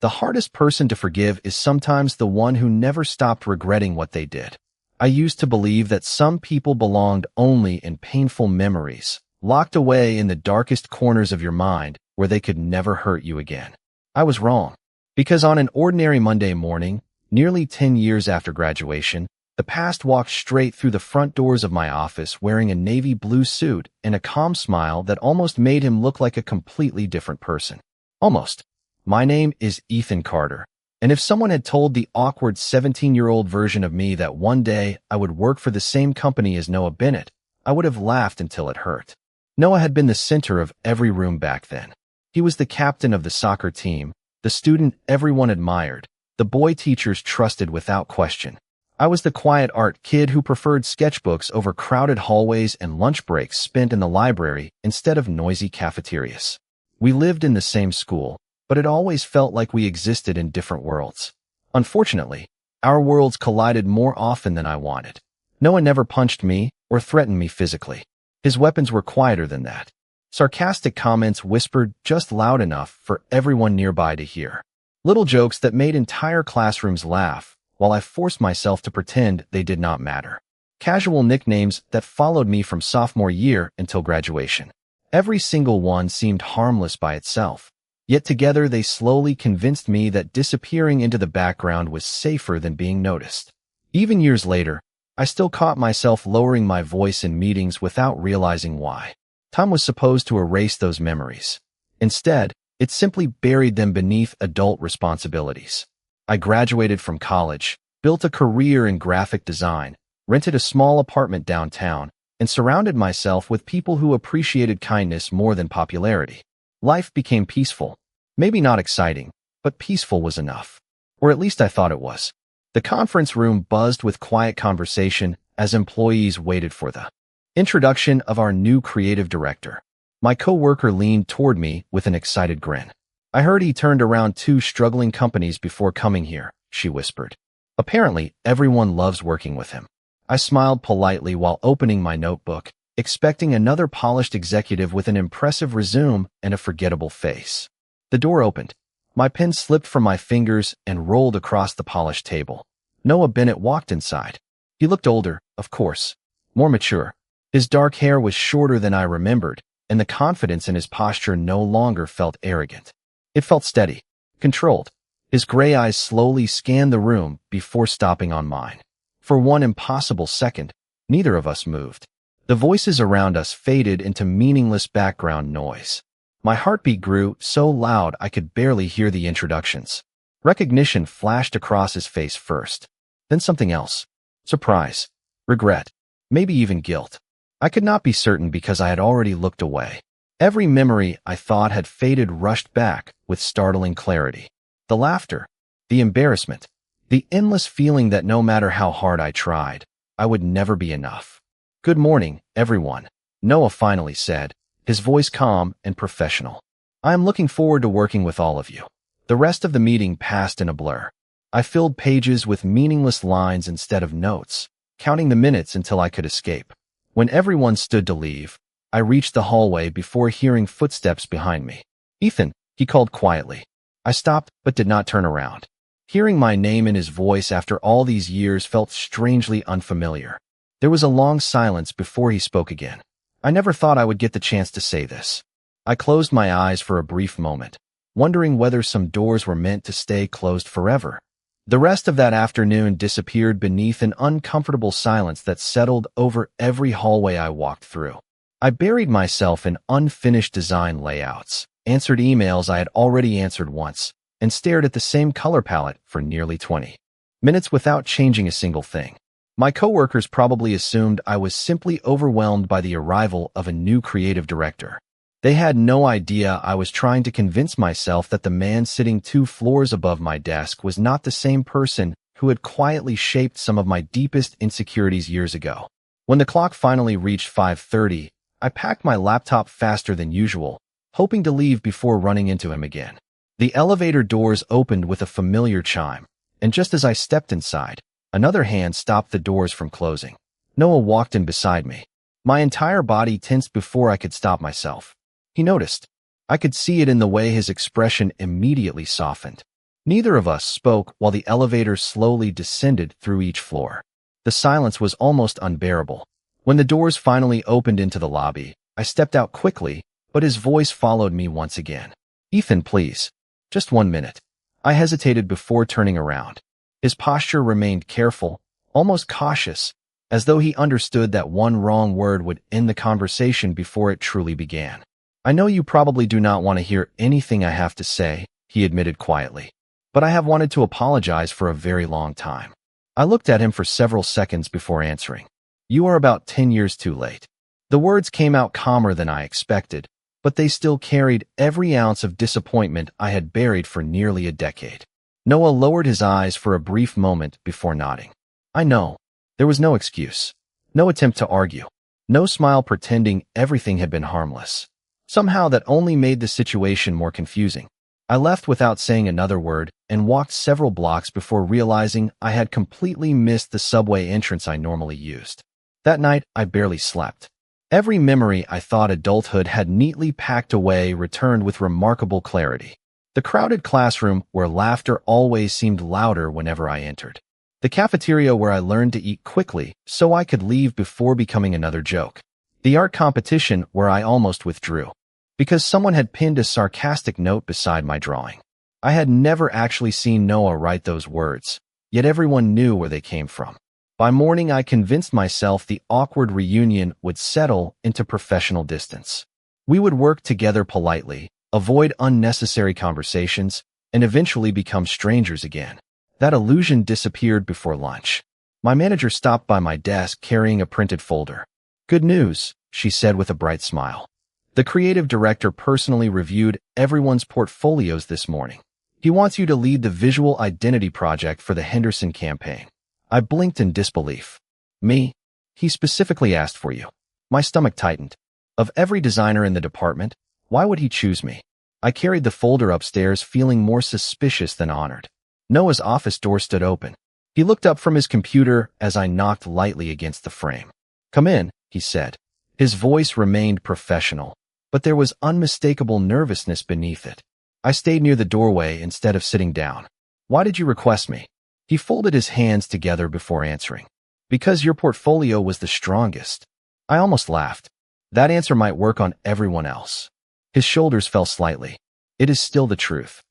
The hardest person to forgive is sometimes the one who never stopped regretting what they did. I used to believe that some people belonged only in painful memories, locked away in the darkest corners of your mind where they could never hurt you again. I was wrong. Because on an ordinary Monday morning, nearly 10 years after graduation, the past walked straight through the front doors of my office wearing a navy blue suit and a calm smile that almost made him look like a completely different person. Almost. My name is Ethan Carter, and if someone had told the awkward 17-year-old version of me that one day I would work for the same company as Noah Bennett, I would have laughed until it hurt. Noah had been the center of every room back then. He was the captain of the soccer team, the student everyone admired, the boy teachers trusted without question. I was the quiet art kid who preferred sketchbooks over crowded hallways and lunch breaks spent in the library instead of noisy cafeterias. We lived in the same school, but it always felt like we existed in different worlds. Unfortunately, our worlds collided more often than I wanted. Noah never punched me or threatened me physically. His weapons were quieter than that. Sarcastic comments whispered just loud enough for everyone nearby to hear. Little jokes that made entire classrooms laugh, while I forced myself to pretend they did not matter. Casual nicknames that followed me from sophomore year until graduation. Every single one seemed harmless by itself. Yet together they slowly convinced me that disappearing into the background was safer than being noticed. Even years later, I still caught myself lowering my voice in meetings without realizing why. Time was supposed to erase those memories. Instead, it simply buried them beneath adult responsibilities. I graduated from college, built a career in graphic design, rented a small apartment downtown, and surrounded myself with people who appreciated kindness more than popularity. Life became peaceful. Maybe not exciting, but peaceful was enough. Or at least I thought it was. The conference room buzzed with quiet conversation as employees waited for the introduction of our new creative director. My coworker leaned toward me with an excited grin. "I heard he turned around 2 struggling companies before coming here," she whispered. "Apparently, everyone loves working with him." I smiled politely while opening my notebook, expecting another polished executive with an impressive resume and a forgettable face. The door opened. My pen slipped from my fingers and rolled across the polished table. Noah Bennett walked inside. He looked older, of course, more mature. His dark hair was shorter than I remembered, and the confidence in his posture no longer felt arrogant. It felt steady, controlled. His gray eyes slowly scanned the room before stopping on mine. For one impossible second, neither of us moved. The voices around us faded into meaningless background noise. My heartbeat grew so loud I could barely hear the introductions. Recognition flashed across his face first. Then something else. Surprise. Regret. Maybe even guilt. I could not be certain because I had already looked away. Every memory I thought had faded rushed back with startling clarity. The laughter, the embarrassment, the endless feeling that no matter how hard I tried, I would never be enough. "Good morning, everyone," Noah finally said, his voice calm and professional. "I am looking forward to working with all of you." The rest of the meeting passed in a blur. I filled pages with meaningless lines instead of notes, counting the minutes until I could escape. When everyone stood to leave, I reached the hallway before hearing footsteps behind me. "Ethan," he called quietly. I stopped but did not turn around. Hearing my name in his voice after all these years felt strangely unfamiliar. There was a long silence before he spoke again. I never thought I would get the chance to say this. I closed my eyes for a brief moment, wondering whether some doors were meant to stay closed forever. The rest of that afternoon disappeared beneath an uncomfortable silence that settled over every hallway I walked through. I buried myself in unfinished design layouts, answered emails I had already answered once, and stared at the same color palette for nearly 20 minutes without changing a single thing. My coworkers probably assumed I was simply overwhelmed by the arrival of a new creative director. They had no idea I was trying to convince myself that the man sitting 2 floors above my desk was not the same person who had quietly shaped some of my deepest insecurities years ago. When the clock finally reached 5:30, I packed my laptop faster than usual, hoping to leave before running into him again. The elevator doors opened with a familiar chime, and just as I stepped inside, another hand stopped the doors from closing. Noah walked in beside me. My entire body tensed before I could stop myself. He noticed. I could see it in the way his expression immediately softened. Neither of us spoke while the elevator slowly descended through each floor. The silence was almost unbearable. When the doors finally opened into the lobby, I stepped out quickly, but his voice followed me once again. "Ethan, please. Just 1 minute." I hesitated before turning around. His posture remained careful, almost cautious, as though he understood that one wrong word would end the conversation before it truly began. "I know you probably do not want to hear anything I have to say," he admitted quietly, "but I have wanted to apologize for a very long time." I looked at him for several seconds before answering. "You are about 10 years too late." The words came out calmer than I expected, but they still carried every ounce of disappointment I had buried for nearly a decade. Noah lowered his eyes for a brief moment before nodding. "I know." There was no excuse, no attempt to argue, no smile pretending everything had been harmless. Somehow that only made the situation more confusing. I left without saying another word and walked several blocks before realizing I had completely missed the subway entrance I normally used. That night, I barely slept. Every memory I thought adulthood had neatly packed away returned with remarkable clarity. The crowded classroom where laughter always seemed louder whenever I entered. The cafeteria where I learned to eat quickly so I could leave before becoming another joke. The art competition where I almost withdrew because someone had pinned a sarcastic note beside my drawing. I had never actually seen Noah write those words, yet everyone knew where they came from. By morning, I convinced myself the awkward reunion would settle into professional distance. We would work together politely, avoid unnecessary conversations, and eventually become strangers again. That illusion disappeared before lunch. My manager stopped by my desk carrying a printed folder. "Good news," she said with a bright smile. "The creative director personally reviewed everyone's portfolios this morning. He wants you to lead the visual identity project for the Henderson campaign." I blinked in disbelief. "Me? He specifically asked for you." My stomach tightened. Of every designer in the department, why would he choose me? I carried the folder upstairs, feeling more suspicious than honored. Noah's office door stood open. He looked up from his computer as I knocked lightly against the frame. "Come in," he said. His voice remained professional, but there was unmistakable nervousness beneath it. I stayed near the doorway instead of sitting down. "Why did you request me?" He folded his hands together before answering. "Because your portfolio was the strongest." I almost laughed. That answer might work on everyone else. His shoulders fell slightly. "It is still the truth."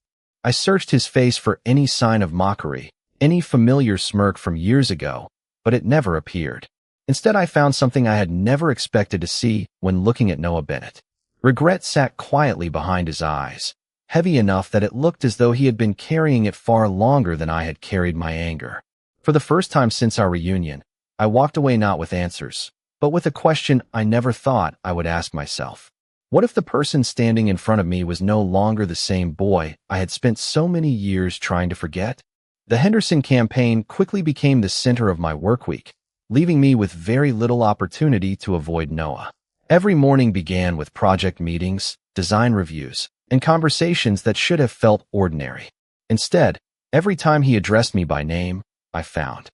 I searched his face for any sign of mockery, any familiar smirk from years ago, but it never appeared. Instead, I found something I had never expected to see when looking at Noah Bennett. Regret sat quietly behind his eyes, heavy enough that it looked as though he had been carrying it far longer than I had carried my anger. For the first time since our reunion, I walked away not with answers, but with a question I never thought I would ask myself. What if the person standing in front of me was no longer the same boy I had spent so many years trying to forget? The Henderson campaign quickly became the center of my work week, leaving me with very little opportunity to avoid Noah. Every morning began with project meetings, design reviews, and conversations that should have felt ordinary. Instead, every time he addressed me by name, I found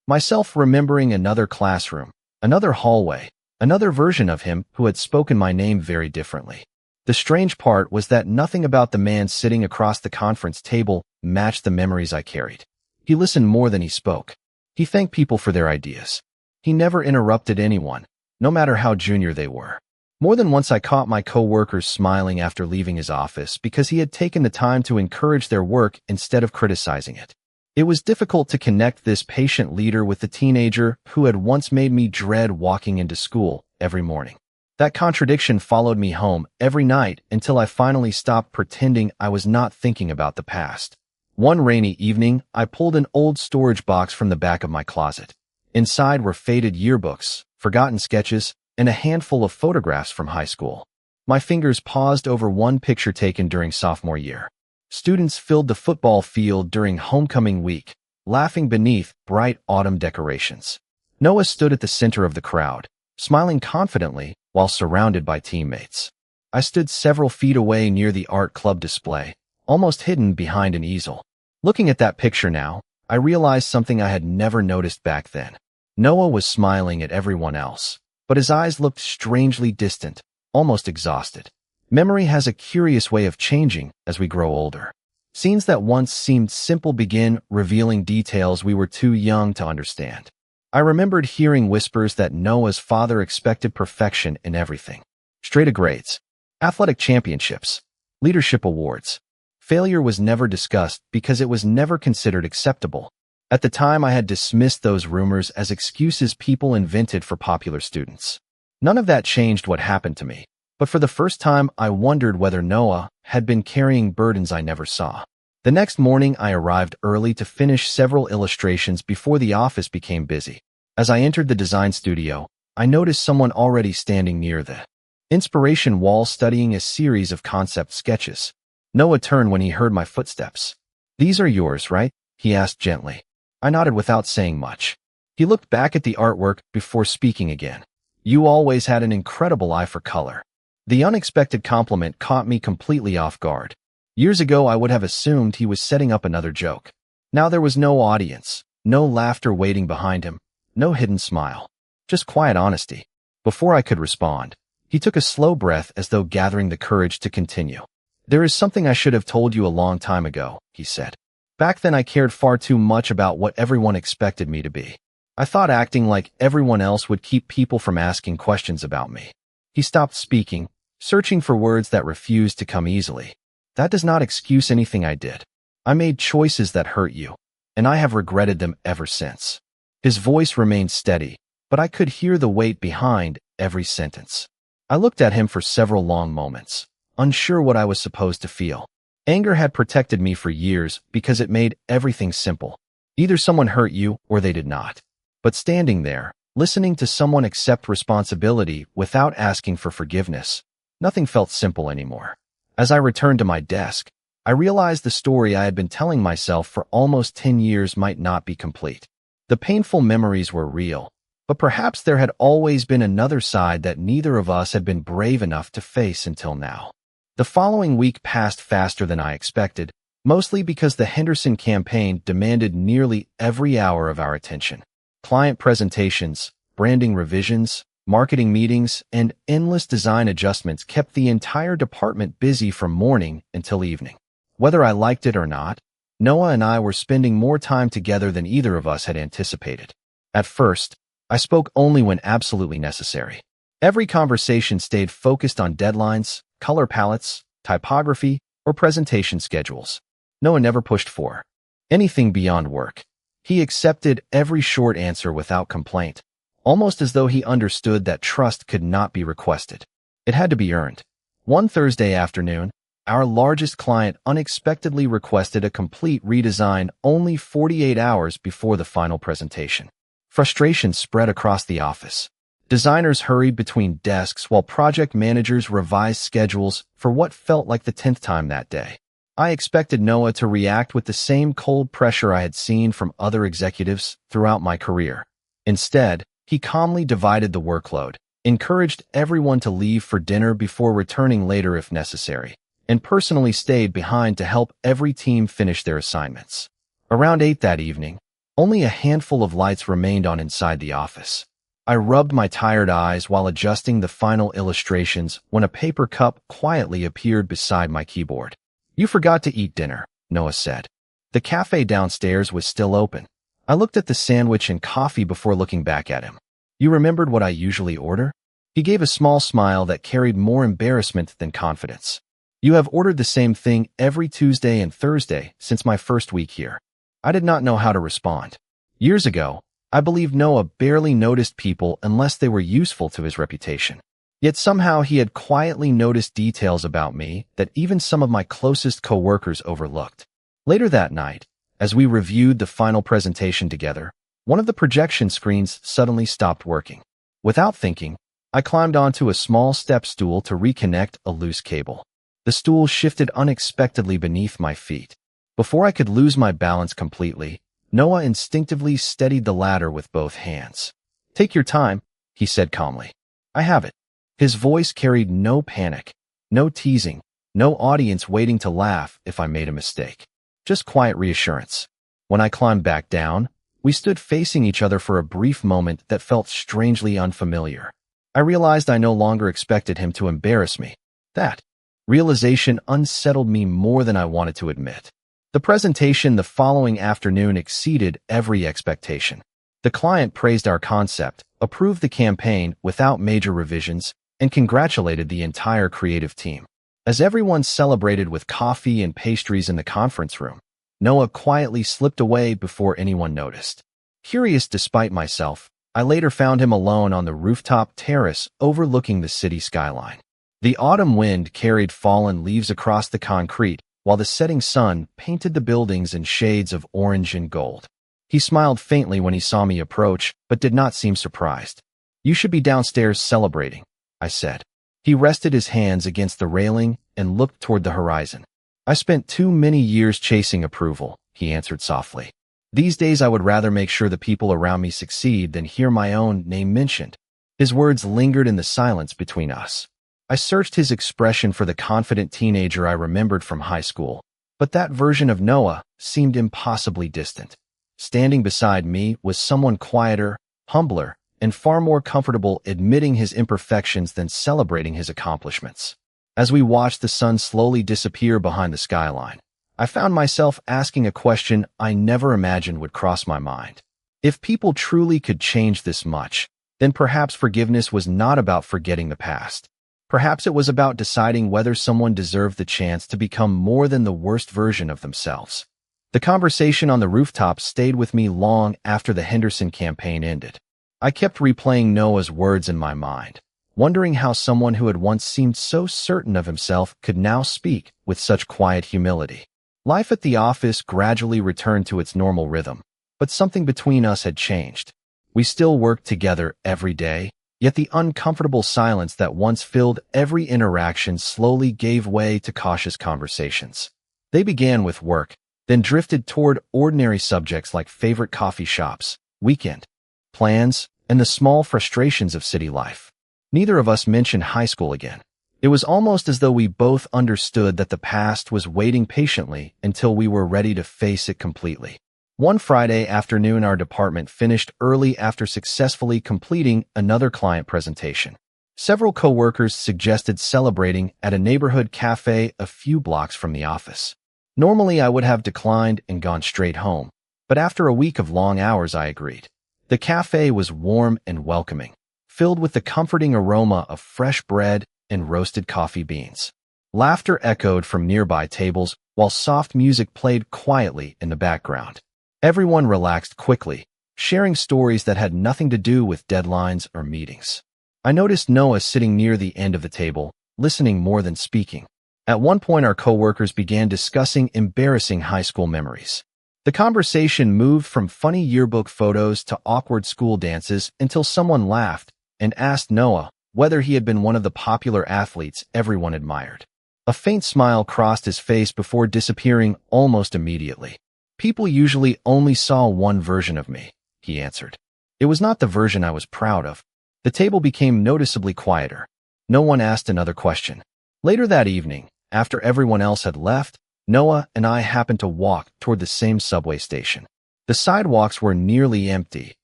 myself remembering another classroom, another hallway, another version of him who had spoken my name very differently. The strange part was that nothing about the man sitting across the conference table matched the memories I carried. He listened more than he spoke. He thanked people for their ideas. He never interrupted anyone, no matter how junior they were. More than once I caught my coworkers smiling after leaving his office because he had taken the time to encourage their work instead of criticizing it. It was difficult to connect this patient leader with the teenager who had once made me dread walking into school every morning. That contradiction followed me home every night until I finally stopped pretending I was not thinking about the past. One rainy evening, I pulled an old storage box from the back of my closet. Inside were faded yearbooks, forgotten sketches, and a handful of photographs from high school. My fingers paused over one picture taken during sophomore year. Students filled the football field during homecoming week, laughing beneath bright autumn decorations. Noah stood at the center of the crowd, smiling confidently while surrounded by teammates. I stood several feet away near the art club display, almost hidden behind an easel. Looking at that picture now, I realized something I had never noticed back then. Noah was smiling at everyone else, but his eyes looked strangely distant, almost exhausted. Memory has a curious way of changing as we grow older. Scenes that once seemed simple begin revealing details we were too young to understand. I remembered hearing whispers that Noah's father expected perfection in everything. Straight A grades, athletic championships, leadership awards. Failure was never discussed because it was never considered acceptable. At the time, I had dismissed those rumors as excuses people invented for popular students. None of that changed what happened to me, but for the first time, I wondered whether Noah had been carrying burdens I never saw. The next morning, I arrived early to finish several illustrations before the office became busy. As I entered the design studio, I noticed someone already standing near the inspiration wall studying a series of concept sketches. Noah turned when he heard my footsteps. "These are yours, right?" he asked gently. I nodded without saying much. He looked back at the artwork before speaking again. "You always had an incredible eye for color." The unexpected compliment caught me completely off guard. Years ago, I would have assumed he was setting up another joke. Now there was no audience, no laughter waiting behind him, no hidden smile, just quiet honesty. Before I could respond, he took a slow breath as though gathering the courage to continue. "There is something I should have told you a long time ago," he said. "Back then I cared far too much about what everyone expected me to be. I thought acting like everyone else would keep people from asking questions about me." He stopped speaking, searching for words that refused to come easily. "That does not excuse anything I did. I made choices that hurt you, and I have regretted them ever since." His voice remained steady, but I could hear the weight behind every sentence. I looked at him for several long moments, unsure what I was supposed to feel. Anger had protected me for years because it made everything simple. Either someone hurt you or they did not. But standing there, listening to someone accept responsibility without asking for forgiveness, nothing felt simple anymore. As I returned to my desk, I realized the story I had been telling myself for almost 10 years might not be complete. The painful memories were real, but perhaps there had always been another side that neither of us had been brave enough to face until now. The following week passed faster than I expected, mostly because the Henderson campaign demanded nearly every hour of our attention. Client presentations, branding revisions, marketing meetings, and endless design adjustments kept the entire department busy from morning until evening. Whether I liked it or not, Noah and I were spending more time together than either of us had anticipated. At first, I spoke only when absolutely necessary. Every conversation stayed focused on deadlines, color palettes, typography, or presentation schedules. Noah never pushed for anything beyond work. He accepted every short answer without complaint, almost as though he understood that trust could not be requested. It had to be earned. One Thursday afternoon, our largest client unexpectedly requested a complete redesign only 48 hours before the final presentation. Frustration spread across the office. Designers hurried between desks while project managers revised schedules for what felt like the 10th time that day. I expected Noah to react with the same cold pressure I had seen from other executives throughout my career. Instead, he calmly divided the workload, encouraged everyone to leave for dinner before returning later if necessary, and personally stayed behind to help every team finish their assignments. Around 8 that evening, only a handful of lights remained on inside the office. I rubbed my tired eyes while adjusting the final illustrations when a paper cup quietly appeared beside my keyboard. "You forgot to eat dinner," Noah said. The cafe downstairs was still open. I looked at the sandwich and coffee before looking back at him. "You remembered what I usually order?" He gave a small smile that carried more embarrassment than confidence. "You have ordered the same thing every Tuesday and Thursday since my first week here." I did not know how to respond. Years ago, I believed Noah barely noticed people unless they were useful to his reputation. Yet somehow he had quietly noticed details about me that even some of my closest coworkers overlooked. Later that night, as we reviewed the final presentation together, one of the projection screens suddenly stopped working. Without thinking, I climbed onto a small step stool to reconnect a loose cable. The stool shifted unexpectedly beneath my feet. Before I could lose my balance completely, Noah instinctively steadied the ladder with both hands. "Take your time," he said calmly. "I have it." His voice carried no panic, no teasing, no audience waiting to laugh if I made a mistake. Just quiet reassurance. When I climbed back down, we stood facing each other for a brief moment that felt strangely unfamiliar. I realized I no longer expected him to embarrass me. That realization unsettled me more than I wanted to admit. The presentation the following afternoon exceeded every expectation. The client praised our concept, approved the campaign without major revisions, and congratulated the entire creative team. As everyone celebrated with coffee and pastries in the conference room, Noah quietly slipped away before anyone noticed. Curious despite myself, I later found him alone on the rooftop terrace overlooking the city skyline. The autumn wind carried fallen leaves across the concrete, while the setting sun painted the buildings in shades of orange and gold. He smiled faintly when he saw me approach, but did not seem surprised. "You should be downstairs celebrating," I said. He rested his hands against the railing and looked toward the horizon. "I spent too many years chasing approval," he answered softly. "These days I would rather make sure the people around me succeed than hear my own name mentioned." His words lingered in the silence between us. I searched his expression for the confident teenager I remembered from high school, but that version of Noah seemed impossibly distant. Standing beside me was someone quieter, humbler, and far more comfortable admitting his imperfections than celebrating his accomplishments. As we watched the sun slowly disappear behind the skyline, I found myself asking a question I never imagined would cross my mind. If people truly could change this much, then perhaps forgiveness was not about forgetting the past. Perhaps it was about deciding whether someone deserved the chance to become more than the worst version of themselves. The conversation on the rooftop stayed with me long after the Henderson campaign ended. I kept replaying Noah's words in my mind, wondering how someone who had once seemed so certain of himself could now speak with such quiet humility. Life at the office gradually returned to its normal rhythm, but something between us had changed. We still worked together every day, yet the uncomfortable silence that once filled every interaction slowly gave way to cautious conversations. They began with work, then drifted toward ordinary subjects like favorite coffee shops, weekend plans, and the small frustrations of city life. Neither of us mentioned high school again. It was almost as though we both understood that the past was waiting patiently until we were ready to face it completely. One Friday afternoon, our department finished early after successfully completing another client presentation. Several coworkers suggested celebrating at a neighborhood cafe a few blocks from the office. Normally, I would have declined and gone straight home, but after a week of long hours, I agreed. The cafe was warm and welcoming, filled with the comforting aroma of fresh bread and roasted coffee beans. Laughter echoed from nearby tables, while soft music played quietly in the background. Everyone relaxed quickly, sharing stories that had nothing to do with deadlines or meetings. I noticed Noah sitting near the end of the table, listening more than speaking. At one point, our coworkers began discussing embarrassing high school memories. The conversation moved from funny yearbook photos to awkward school dances until someone laughed and asked Noah whether he had been one of the popular athletes everyone admired. A faint smile crossed his face before disappearing almost immediately. "People usually only saw one version of me," he answered. "It was not the version I was proud of." The table became noticeably quieter. No one asked another question. Later that evening, after everyone else had left, Noah and I happened to walk toward the same subway station. The sidewalks were nearly empty,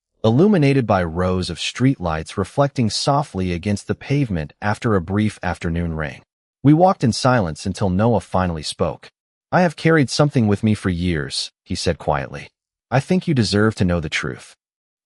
illuminated by rows of streetlights reflecting softly against the pavement after a brief afternoon rain. We walked in silence until Noah finally spoke. "I have carried something with me for years," he said quietly. "I think you deserve to know the truth."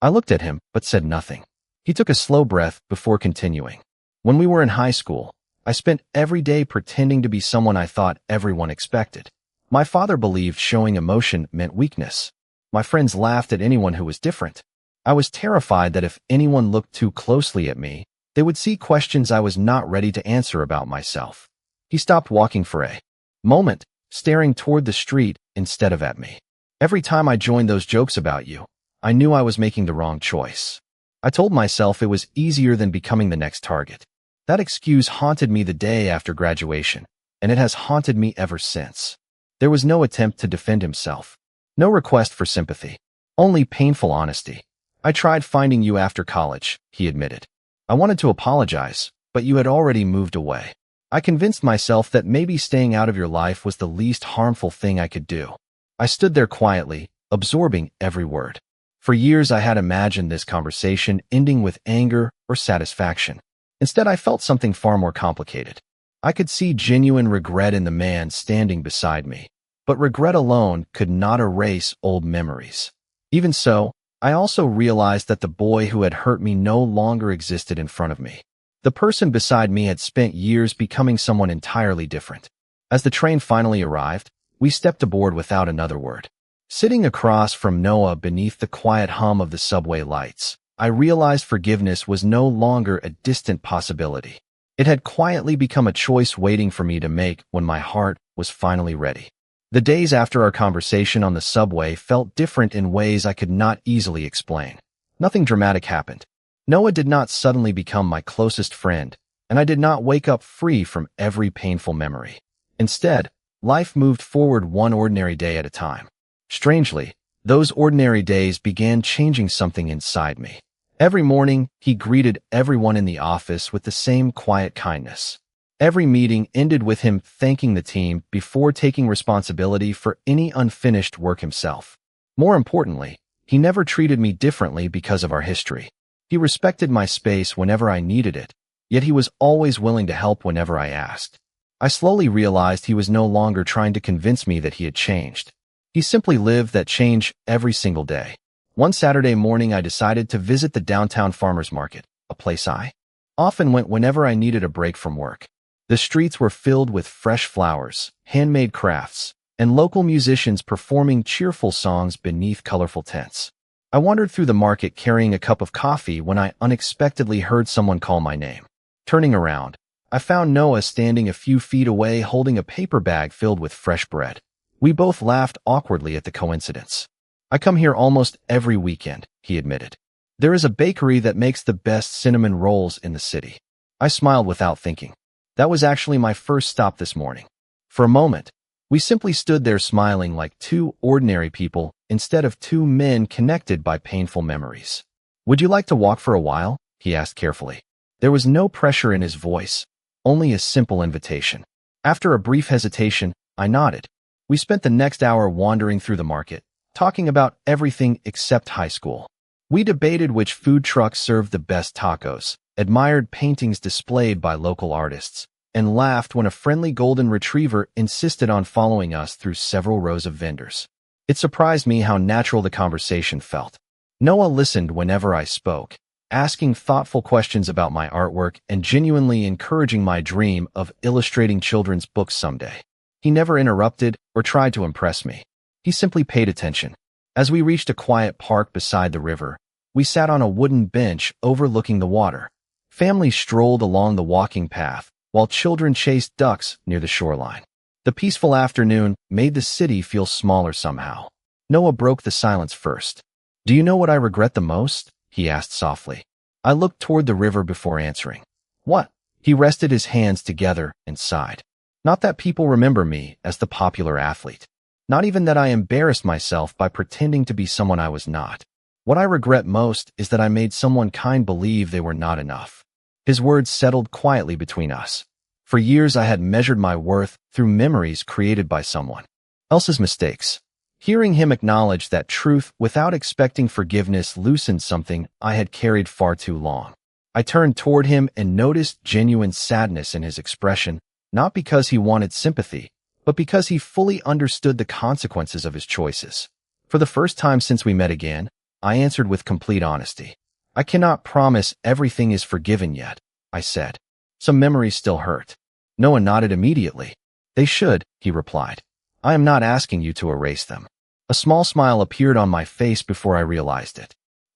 I looked at him, but said nothing. He took a slow breath before continuing. "When we were in high school, I spent every day pretending to be someone I thought everyone expected. My father believed showing emotion meant weakness. My friends laughed at anyone who was different. I was terrified that if anyone looked too closely at me, they would see questions I was not ready to answer about myself." He stopped walking for a moment, staring toward the street instead of at me. "Every time I joined those jokes about you, I knew I was making the wrong choice. I told myself it was easier than becoming the next target. That excuse haunted me the day after graduation, and it has haunted me ever since." There was no attempt to defend himself, no request for sympathy, only painful honesty. "I tried finding you after college," he admitted. "I wanted to apologize, but you had already moved away. I convinced myself that maybe staying out of your life was the least harmful thing I could do." I stood there quietly, absorbing every word. For years I had imagined this conversation ending with anger or satisfaction. Instead, I felt something far more complicated. I could see genuine regret in the man standing beside me, But regret alone could not erase old memories. Even so, I also realized that the boy who had hurt me no longer existed in front of me. The person beside me had spent years becoming someone entirely different. As the train finally arrived, we stepped aboard without another word. Sitting across from Noah beneath the quiet hum of the subway lights, I realized forgiveness was no longer a distant possibility. It had quietly become a choice waiting for me to make when my heart was finally ready. The days after our conversation on the subway felt different in ways I could not easily explain. Nothing dramatic happened. Noah did not suddenly become my closest friend, and I did not wake up free from every painful memory. Instead, life moved forward one ordinary day at a time. Strangely, those ordinary days began changing something inside me. Every morning, he greeted everyone in the office with the same quiet kindness. Every meeting ended with him thanking the team before taking responsibility for any unfinished work himself. More importantly, he never treated me differently because of our history. He respected my space whenever I needed it, yet he was always willing to help whenever I asked. I slowly realized he was no longer trying to convince me that he had changed. He simply lived that change every single day. One Saturday morning, I decided to visit the downtown farmers market, a place I often went whenever I needed a break from work. The streets were filled with fresh flowers, handmade crafts, and local musicians performing cheerful songs beneath colorful tents. I wandered through the market carrying a cup of coffee when I unexpectedly heard someone call my name. Turning around, I found Noah standing a few feet away holding a paper bag filled with fresh bread. We both laughed awkwardly at the coincidence. "I come here almost every weekend," he admitted. "There is a bakery that makes the best cinnamon rolls in the city." I smiled without thinking. That was actually my first stop this morning. For a moment, we simply stood there smiling like two ordinary people instead of two men connected by painful memories. "Would you like to walk for a while?" he asked carefully. There was no pressure in his voice, only a simple invitation. After a brief hesitation, I nodded. We spent the next hour wandering through the market, talking about everything except high school. We debated which food trucks served the best tacos, admired paintings displayed by local artists, and laughed when a friendly golden retriever insisted on following us through several rows of vendors. It surprised me how natural the conversation felt. Noah listened whenever I spoke, asking thoughtful questions about my artwork and genuinely encouraging my dream of illustrating children's books someday. He never interrupted or tried to impress me. He simply paid attention. As we reached a quiet park beside the river, we sat on a wooden bench overlooking the water. Families strolled along the walking path, while children chased ducks near the shoreline. The peaceful afternoon made the city feel smaller somehow. Noah broke the silence first. "Do you know what I regret the most?" he asked softly. I looked toward the river before answering. "What?" He rested his hands together and sighed. "Not that people remember me as the popular athlete. Not even that I embarrassed myself by pretending to be someone I was not. What I regret most is that I made someone kind believe they were not enough." His words settled quietly between us. For years I had measured my worth through memories created by someone else's mistakes. Hearing him acknowledge that truth without expecting forgiveness loosened something I had carried far too long. I turned toward him and noticed genuine sadness in his expression, not because he wanted sympathy, but because he fully understood the consequences of his choices. For the first time since we met again, I answered with complete honesty. "I cannot promise everything is forgiven yet," I said. "Some memories still hurt." Noah nodded immediately. "They should," he replied. "I am not asking you to erase them." A small smile appeared on my face before I realized it.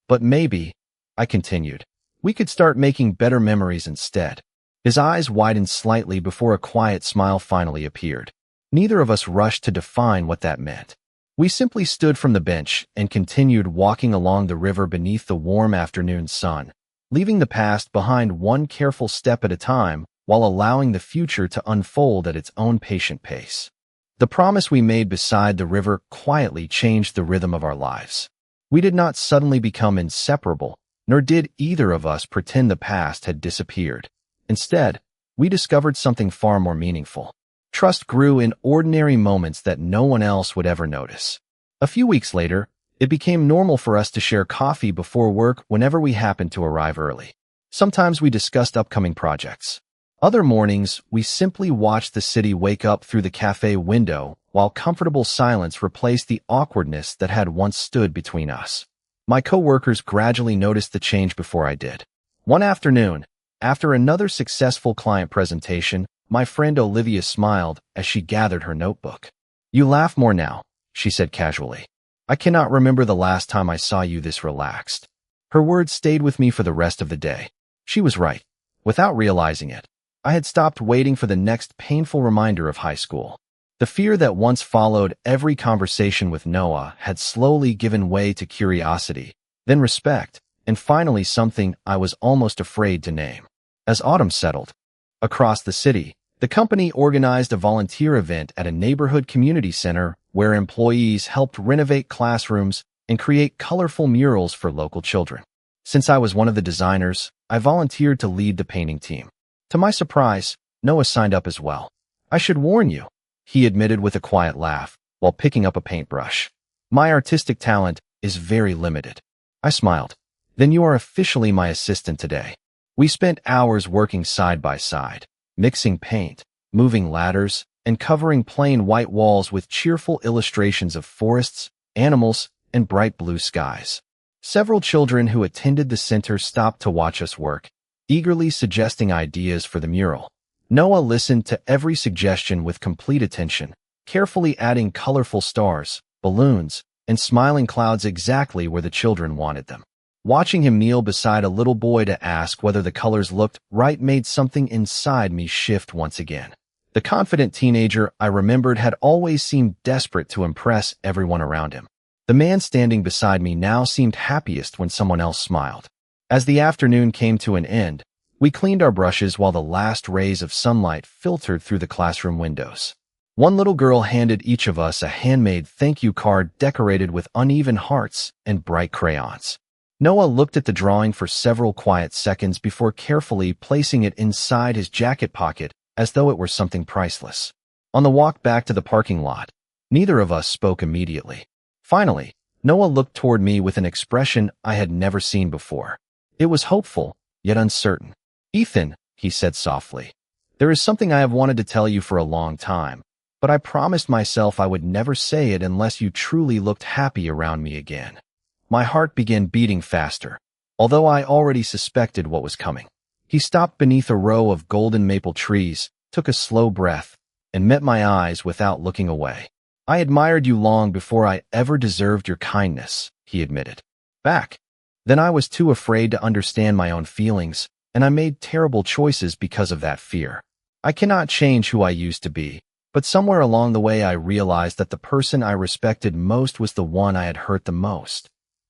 "But maybe," I continued, "we could start making better memories instead." His eyes widened slightly before a quiet smile finally appeared. Neither of us rushed to define what that meant. We simply stood from the bench and continued walking along the river beneath the warm afternoon sun, leaving the past behind one careful step at a time while allowing the future to unfold at its own patient pace. The promise we made beside the river quietly changed the rhythm of our lives. We did not suddenly become inseparable, nor did either of us pretend the past had disappeared. Instead, we discovered something far more meaningful. Trust grew in ordinary moments that no one else would ever notice. A few weeks later, it became normal for us to share coffee before work whenever we happened to arrive early. Sometimes we discussed upcoming projects. Other mornings, we simply watched the city wake up through the cafe window while comfortable silence replaced the awkwardness that had once stood between us. My coworkers gradually noticed the change before I did. One afternoon, after another successful client presentation, my friend Olivia smiled as she gathered her notebook. "You laugh more now," she said casually. "I cannot remember the last time I saw you this relaxed." Her words stayed with me for the rest of the day. She was right. Without realizing it, I had stopped waiting for the next painful reminder of high school. The fear that once followed every conversation with Noah had slowly given way to curiosity, then respect, and finally something I was almost afraid to name. As autumn settled across the city, the company organized a volunteer event at a neighborhood community center where employees helped renovate classrooms and create colorful murals for local children. Since I was one of the designers, I volunteered to lead the painting team. To my surprise, Noah signed up as well. "I should warn you," he admitted with a quiet laugh while picking up a paintbrush. "My artistic talent is very limited." I smiled. "Then you are officially my assistant today." We spent hours working side by side, mixing paint, moving ladders, and covering plain white walls with cheerful illustrations of forests, animals, and bright blue skies. Several children who attended the center stopped to watch us work, eagerly suggesting ideas for the mural. Noah listened to every suggestion with complete attention, carefully adding colorful stars, balloons, and smiling clouds exactly where the children wanted them. Watching him kneel beside a little boy to ask whether the colors looked right made something inside me shift once again. The confident teenager I remembered had always seemed desperate to impress everyone around him. The man standing beside me now seemed happiest when someone else smiled. As the afternoon came to an end, we cleaned our brushes while the last rays of sunlight filtered through the classroom windows. One little girl handed each of us a handmade thank you card decorated with uneven hearts and bright crayons. Noah looked at the drawing for several quiet seconds before carefully placing it inside his jacket pocket as though it were something priceless. On the walk back to the parking lot, neither of us spoke immediately. Finally, Noah looked toward me with an expression I had never seen before. It was hopeful, yet uncertain. "Ethan," he said softly, "there is something I have wanted to tell you for a long time, but I promised myself I would never say it unless you truly looked happy around me again." My heart began beating faster, although I already suspected what was coming. He stopped beneath a row of golden maple trees, took a slow breath, and met my eyes without looking away. "I admired you long before I ever deserved your kindness," he admitted. Back then I was too afraid to understand my own feelings, and I made terrible choices because of that fear. I cannot change who I used to be, but somewhere along the way I realized that the person I respected most was the one I had hurt the most.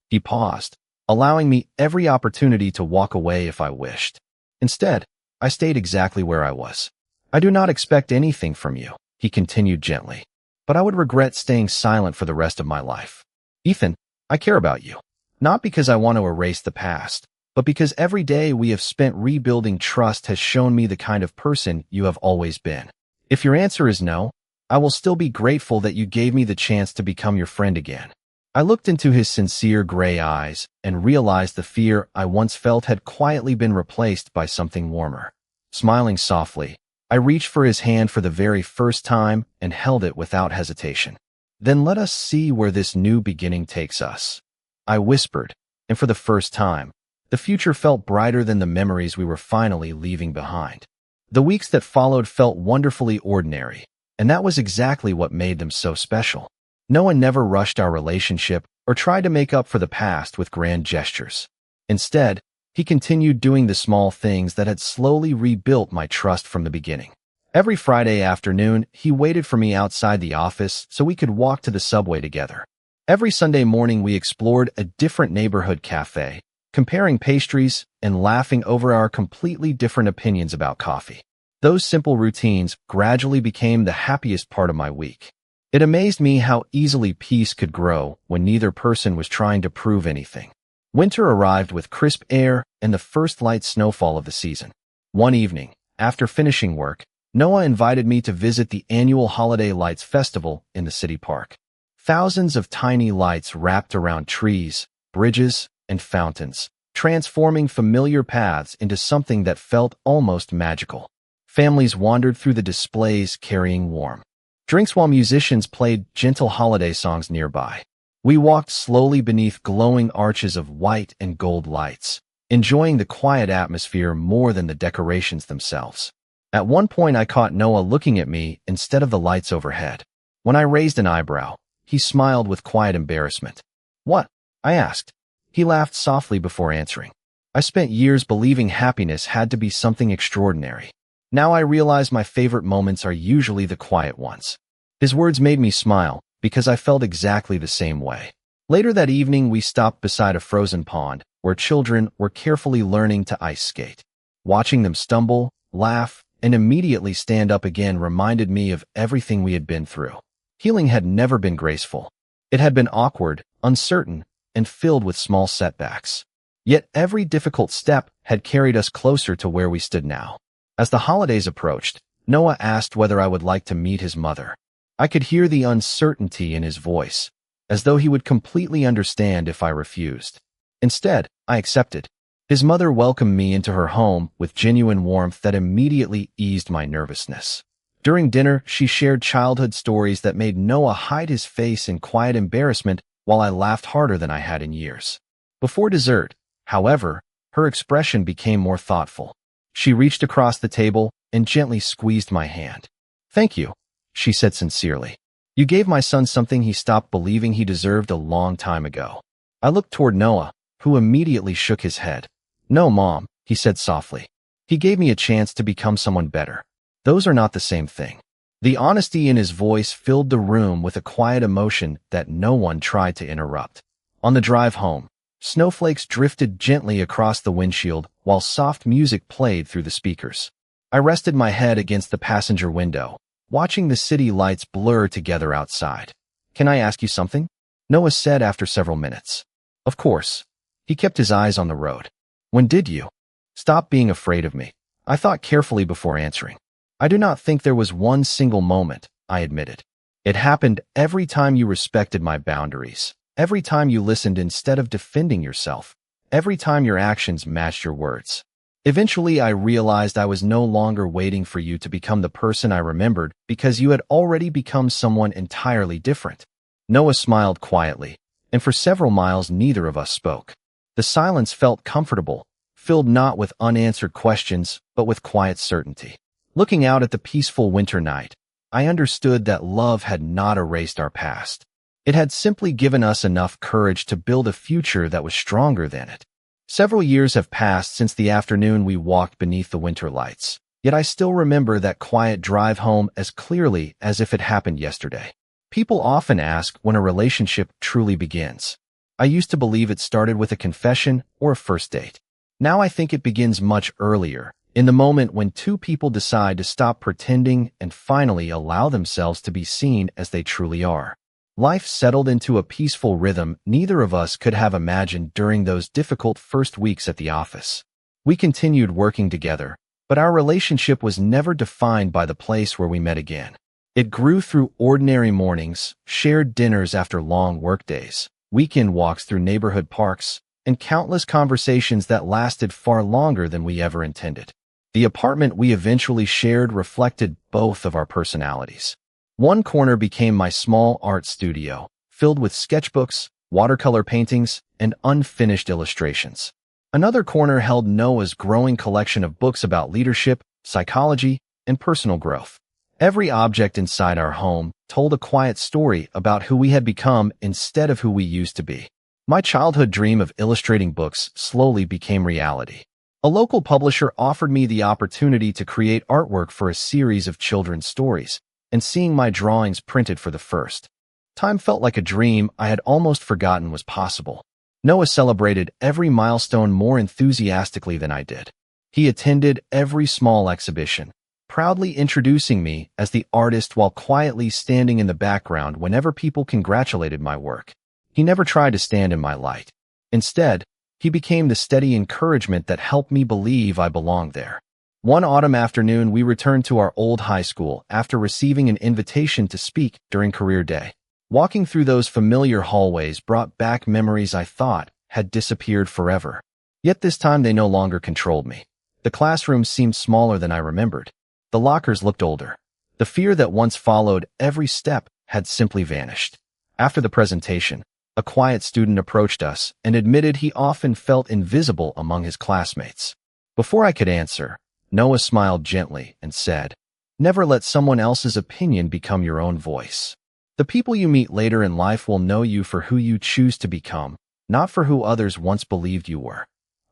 He paused, allowing me every opportunity to walk away if I wished. Instead, I stayed exactly where I was. "I do not expect anything from you," he continued gently, "but I would regret staying silent for the rest of my life. Ethan, I care about you, not because I want to erase the past, but because every day we have spent rebuilding trust has shown me the kind of person you have always been. If your answer is no, I will still be grateful that you gave me the chance to become your friend again." I looked into his sincere gray eyes and realized the fear I once felt had quietly been replaced by something warmer. Smiling softly, I reached for his hand for the very first time and held it without hesitation. "Then let us see where this new beginning takes us," I whispered, and for the first time, the future felt brighter than the memories we were finally leaving behind. The weeks that followed felt wonderfully ordinary, and that was exactly what made them so special. No one never rushed our relationship or tried to make up for the past with grand gestures. Instead, he continued doing the small things that had slowly rebuilt my trust from the beginning. Every Friday afternoon, he waited for me outside the office so we could walk to the subway together. Every Sunday morning, we explored a different neighborhood cafe, comparing pastries and laughing over our completely different opinions about coffee. Those simple routines gradually became the happiest part of my week. It amazed me how easily peace could grow when neither person was trying to prove anything. Winter arrived with crisp air and the first light snowfall of the season. One evening, after finishing work, Noah invited me to visit the annual Holiday Lights Festival in the city park. Thousands of tiny lights wrapped around trees, bridges, and fountains, transforming familiar paths into something that felt almost magical. Families wandered through the displays carrying warm, drinks while musicians played gentle holiday songs nearby. We walked slowly beneath glowing arches of white and gold lights, enjoying the quiet atmosphere more than the decorations themselves. At one point, I caught Noah looking at me instead of the lights overhead. When I raised an eyebrow, he smiled with quiet embarrassment. "What?" I asked. He laughed softly before answering. "I spent years believing happiness had to be something extraordinary. Now I realize my favorite moments are usually the quiet ones." His words made me smile, because I felt exactly the same way. Later that evening, we stopped beside a frozen pond, where children were carefully learning to ice skate. Watching them stumble, laugh, and immediately stand up again reminded me of everything we had been through. Healing had never been graceful. It had been awkward, uncertain, and filled with small setbacks. Yet every difficult step had carried us closer to where we stood now. As the holidays approached, Noah asked whether I would like to meet his mother. I could hear the uncertainty in his voice, as though he would completely understand if I refused. Instead, I accepted. His mother welcomed me into her home with genuine warmth that immediately eased my nervousness. During dinner, she shared childhood stories that made Noah hide his face in quiet embarrassment while I laughed harder than I had in years. Before dessert, however, her expression became more thoughtful. She reached across the table and gently squeezed my hand. "Thank you," she said sincerely. "You gave my son something he stopped believing he deserved a long time ago." I looked toward Noah, who immediately shook his head. "No, Mom," he said softly. "He gave me a chance to become someone better. Those are not the same thing." The honesty in his voice filled the room with a quiet emotion that no one tried to interrupt. On the drive home, snowflakes drifted gently across the windshield while soft music played through the speakers. I rested my head against the passenger window, watching the city lights blur together outside. "Can I ask you something?" Noah said after several minutes. "Of course." He kept his eyes on the road. "When did you stop being afraid of me?" I thought carefully before answering. "I do not think there was one single moment," I admitted. "It happened every time you respected my boundaries. Every time you listened instead of defending yourself. Every time your actions matched your words. Eventually, I realized I was no longer waiting for you to become the person I remembered because you had already become someone entirely different." Noah smiled quietly, and for several miles neither of us spoke. The silence felt comfortable, filled not with unanswered questions, but with quiet certainty. Looking out at the peaceful winter night, I understood that love had not erased our past. It had simply given us enough courage to build a future that was stronger than it. Several years have passed since the afternoon we walked beneath the winter lights, yet I still remember that quiet drive home as clearly as if it happened yesterday. People often ask when a relationship truly begins. I used to believe it started with a confession or a first date. Now I think it begins much earlier, in the moment when two people decide to stop pretending and finally allow themselves to be seen as they truly are. Life settled into a peaceful rhythm neither of us could have imagined during those difficult first weeks at the office. We continued working together, but our relationship was never defined by the place where we met again. It grew through ordinary mornings, shared dinners after long workdays, weekend walks through neighborhood parks, and countless conversations that lasted far longer than we ever intended. The apartment we eventually shared reflected both of our personalities. One corner became my small art studio, filled with sketchbooks, watercolor paintings, and unfinished illustrations. Another corner held Noah's growing collection of books about leadership, psychology, and personal growth. Every object inside our home told a quiet story about who we had become instead of who we used to be. My childhood dream of illustrating books slowly became reality. A local publisher offered me the opportunity to create artwork for a series of children's stories, and seeing my drawings printed for the first time felt like a dream I had almost forgotten was possible. Noah celebrated every milestone more enthusiastically than I did. He attended every small exhibition, proudly introducing me as the artist while quietly standing in the background whenever people congratulated my work. He never tried to stand in my light. Instead, he became the steady encouragement that helped me believe I belonged there. One autumn afternoon, we returned to our old high school after receiving an invitation to speak during career day. Walking through those familiar hallways brought back memories I thought had disappeared forever. Yet this time they no longer controlled me. The classroom seemed smaller than I remembered. The lockers looked older. The fear that once followed every step had simply vanished. After the presentation, a quiet student approached us and admitted he often felt invisible among his classmates. Before I could answer, Noah smiled gently and said, "Never let someone else's opinion become your own voice. The people you meet later in life will know you for who you choose to become, not for who others once believed you were."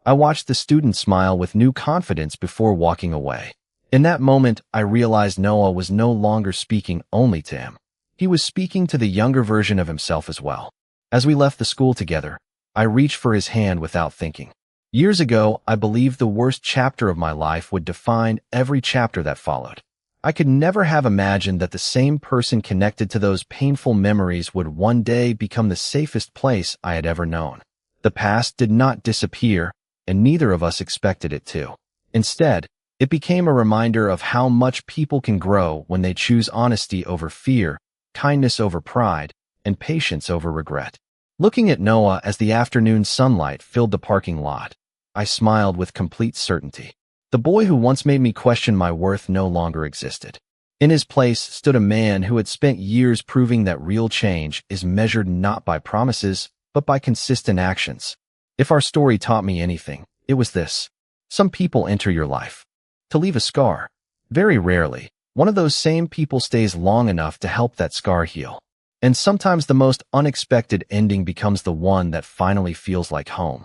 I watched the student smile with new confidence before walking away. In that moment, I realized Noah was no longer speaking only to him. He was speaking to the younger version of himself as well. As we left the school together, I reached for his hand without thinking. Years ago, I believed the worst chapter of my life would define every chapter that followed. I could never have imagined that the same person connected to those painful memories would one day become the safest place I had ever known. The past did not disappear, and neither of us expected it to. Instead, it became a reminder of how much people can grow when they choose honesty over fear, kindness over pride, and patience over regret. Looking at Noah as the afternoon sunlight filled the parking lot, I smiled with complete certainty. The boy who once made me question my worth no longer existed. In his place stood a man who had spent years proving that real change is measured not by promises, but by consistent actions. If our story taught me anything, it was this. Some people enter your life to leave a scar. Very rarely, one of those same people stays long enough to help that scar heal. And sometimes the most unexpected ending becomes the one that finally feels like home.